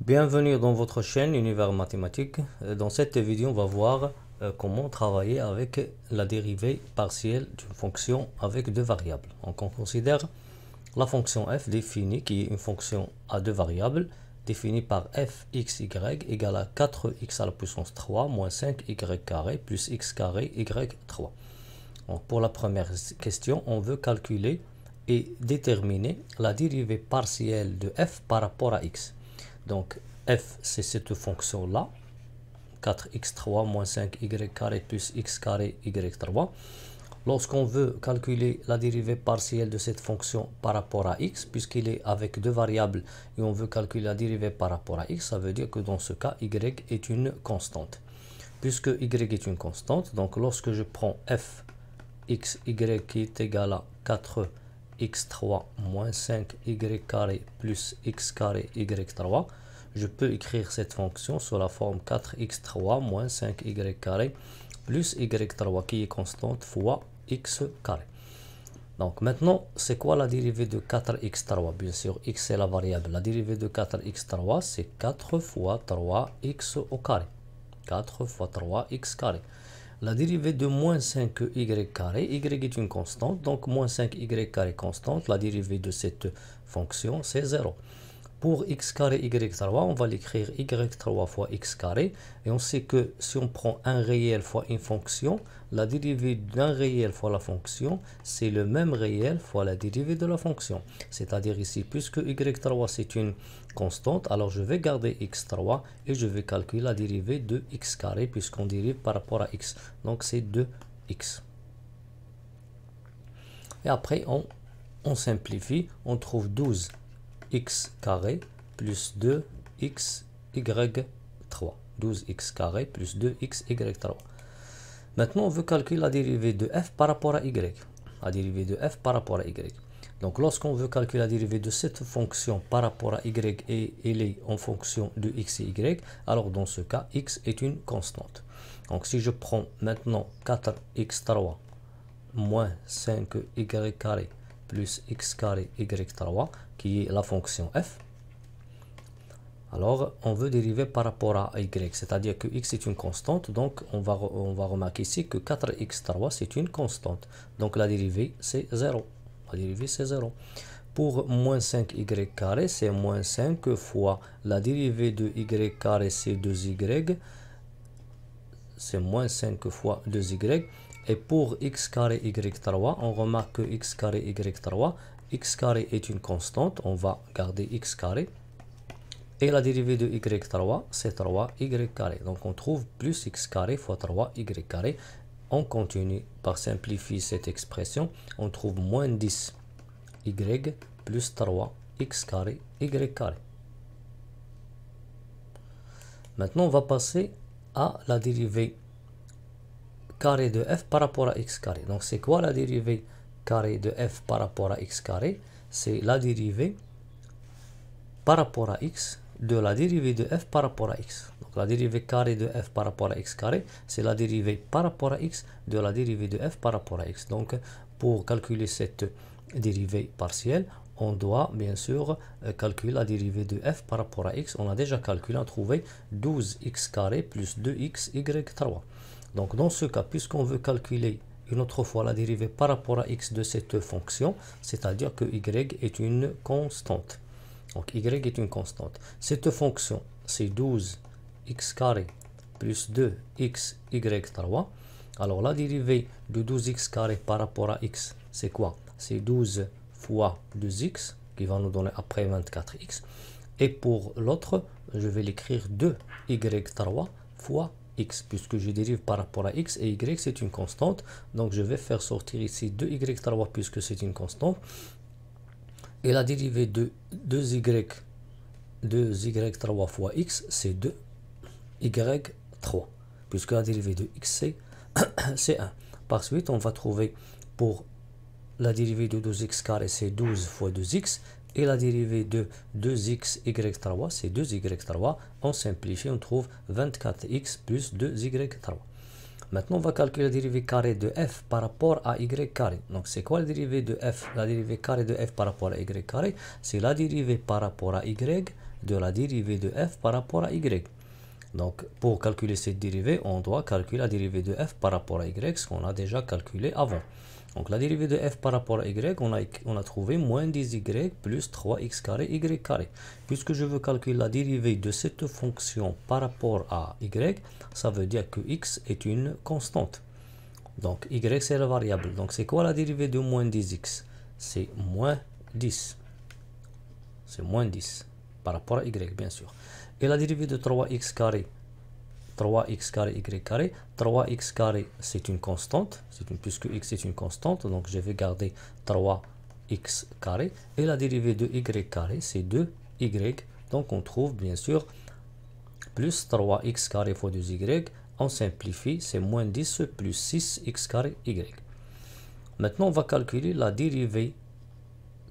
Bienvenue dans votre chaîne Univers Mathématique. Dans cette vidéo, on va voir comment travailler avec la dérivée partielle d'une fonction avec deux variables. Donc, on considère la fonction f définie qui est une fonction à deux variables définie par f x y égale à 4x à la puissance 3 moins 5y carré plus x carré y3. Donc, pour la première question, on veut calculer et déterminer la dérivée partielle de f par rapport à x. Donc, f, c'est cette fonction-là, 4x3 moins 5y carré plus x carré y3. Lorsqu'on veut calculer la dérivée partielle de cette fonction par rapport à x, puisqu'il est avec deux variables et on veut calculer la dérivée par rapport à x, ça veut dire que dans ce cas, y est une constante. Puisque y est une constante, donc lorsque je prends f x y qui est égal à 4x3 moins 5y carré plus x carré y3, je peux écrire cette fonction sous la forme 4x3 moins 5y carré plus y3 qui est constante fois x carré. Donc maintenant, c'est quoi la dérivée de 4x3? Bien sûr, x est la variable. La dérivée de 4x3, c'est 4 fois 3x au carré. 4 fois 3x carré. La dérivée de moins 5y carré, y est une constante, donc moins 5y carré constante, la dérivée de cette fonction, c'est 0. Pour x carré y3, on va l'écrire y3 fois x carré. Et on sait que si on prend un réel fois une fonction, la dérivée d'un réel fois la fonction, c'est le même réel fois la dérivée de la fonction. C'est-à-dire ici, puisque y3 c'est une constante, alors je vais garder x3 et je vais calculer la dérivée de x carré puisqu'on dérive par rapport à x. Donc c'est 2x. Et après, on simplifie, on trouve 12 x carré plus 2x y3. 12x carré plus 2x y3. Maintenant, on veut calculer la dérivée de f par rapport à y. La dérivée de f par rapport à y. Donc, lorsqu'on veut calculer la dérivée de cette fonction par rapport à y et elle est en fonction de x et y, alors dans ce cas, x est une constante. Donc, si je prends maintenant 4x3 moins 5y carré plus x carré y3, qui est la fonction f, alors on veut dériver par rapport à y, c'est-à-dire que x est une constante, donc on va remarquer ici que 4x3 c'est une constante, donc la dérivée c'est 0. La dérivée c'est 0. Pour moins 5y carré, c'est moins 5 fois la dérivée de y carré, c'est 2y, c'est moins 5 fois 2y. Et pour x carré y3, on remarque que x carré y3, x carré est une constante, on va garder x carré. Et la dérivée de y3, c'est 3y carré. Donc on trouve plus x carré fois 3y carré. On continue par simplifier cette expression. On trouve moins 10 y plus 3x carré y carré. Maintenant, on va passer à la dérivée carré de f par rapport à x carré. Donc, c'est quoi la dérivée carré de f par rapport à x carré? C'est la dérivée par rapport à x de la dérivée de f par rapport à x. Donc, la dérivée carré de f par rapport à x carré, c'est la dérivée par rapport à x de la dérivée de f par rapport à x. Donc, pour calculer cette dérivée partielle, on doit bien sûr calculer la dérivée de f par rapport à x. On a déjà calculé, on a trouvé 12x carré plus 2x y3. Donc dans ce cas, puisqu'on veut calculer une autre fois la dérivée par rapport à x de cette fonction, c'est-à-dire que y est une constante. Donc y est une constante. Cette fonction, c'est 12x carré plus 2x y3. Alors la dérivée de 12x carré par rapport à x, c'est quoi? C'est 12 fois 2x qui va nous donner après 24x. Et pour l'autre, je vais l'écrire 2y3 fois x, puisque je dérive par rapport à x et y c'est une constante. Donc je vais faire sortir ici 2y3 puisque c'est une constante. Et la dérivée de 2y3 fois x, c'est 2y3, puisque la dérivée de x c'est 1. Par suite, on va trouver pour la dérivée de 2x carré, c'est 12 fois 2x. Et la dérivée de 2x y3, c'est 2y3. On simplifie, on trouve 24x plus 2y3. Maintenant, on va calculer la dérivée carrée de f par rapport à y carré. Donc, c'est quoi la dérivée de f? La dérivée carrée de f par rapport à y carré, c'est la dérivée par rapport à y de la dérivée de f par rapport à y. Donc, pour calculer cette dérivée, on doit calculer la dérivée de f par rapport à y, ce qu'on a déjà calculé avant. Donc, la dérivée de f par rapport à y, on a trouvé moins 10y plus 3x carré y carré. Puisque je veux calculer la dérivée de cette fonction par rapport à y, ça veut dire que x est une constante. Donc, y, c'est la variable. Donc, c'est quoi la dérivée de moins 10x? C'est moins 10. C'est moins 10 par rapport à y, bien sûr. Et la dérivée de 3x carré y carré, 3x carré c'est une constante, puisque x est une constante, donc je vais garder 3x carré, et la dérivée de y carré c'est 2y, donc on trouve bien sûr plus 3x carré fois 2y, on simplifie, c'est moins 10 plus 6x carré y. Maintenant on va calculer la dérivée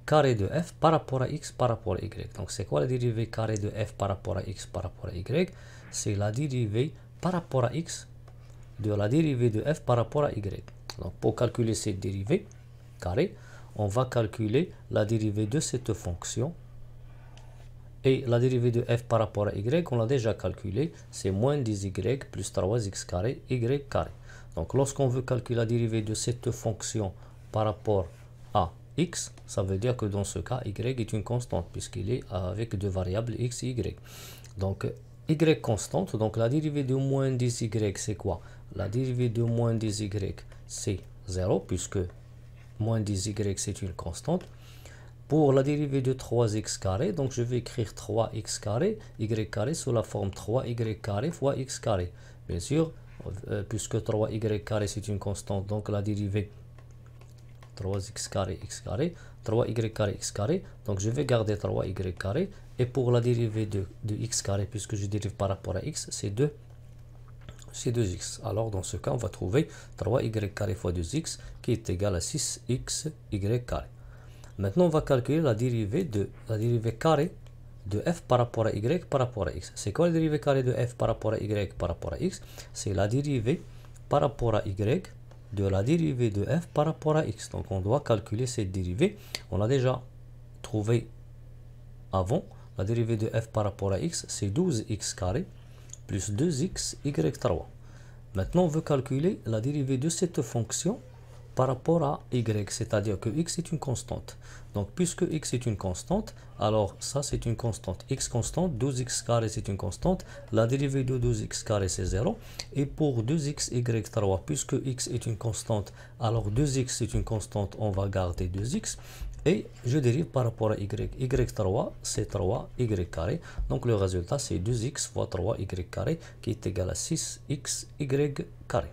carré de f par rapport à x par rapport à y. Donc c'est quoi la dérivée carré de f par rapport à x par rapport à y? C'est la dérivée par rapport à x de la dérivée de f par rapport à y. Donc pour calculer cette dérivée carré, on va calculer la dérivée de cette fonction. Et la dérivée de f par rapport à y, on l'a déjà calculé, c'est moins 10y plus 3x carré y carré. Donc lorsqu'on veut calculer la dérivée de cette fonction par rapport à x, ça veut dire que dans ce cas, y est une constante, puisqu'il est avec deux variables x et y. Donc y constante, donc la dérivée de moins 10y, c'est quoi? La dérivée de moins 10y, c'est 0, puisque moins 10y, c'est une constante. Pour la dérivée de 3x carré, donc je vais écrire 3x carré, y carré sous la forme 3y carré fois x carré. Bien sûr, puisque 3y carré c'est une constante, donc la dérivée 3x carré x carré, 3y carré x carré, donc je vais garder 3y carré, et pour la dérivée de x carré, puisque je dérive par rapport à x, c'est 2x. Alors dans ce cas, on va trouver 3y carré fois 2x qui est égal à 6xy carré. Maintenant, on va calculer la dérivée carré de f par rapport à y par rapport à x. C'est quoi la dérivée carré de f par rapport à y par rapport à x? C'est la dérivée par rapport à y de la dérivée de f par rapport à x. Donc, on doit calculer cette dérivée. On a déjà trouvé avant. La dérivée de f par rapport à x, c'est 12x carré plus 2x y3. Maintenant, on veut calculer la dérivée de cette fonction par rapport à y, c'est-à-dire que x est une constante. Donc, puisque x est une constante, alors ça c'est une constante. X constante, 12x carré c'est une constante. La dérivée de 12x carré c'est 0. Et pour 2x y3, puisque x est une constante, alors 2x est une constante, on va garder 2x. Et je dérive par rapport à y. y3 c'est 3y carré. Donc le résultat c'est 2x fois 3y carré qui est égal à 6xy carré.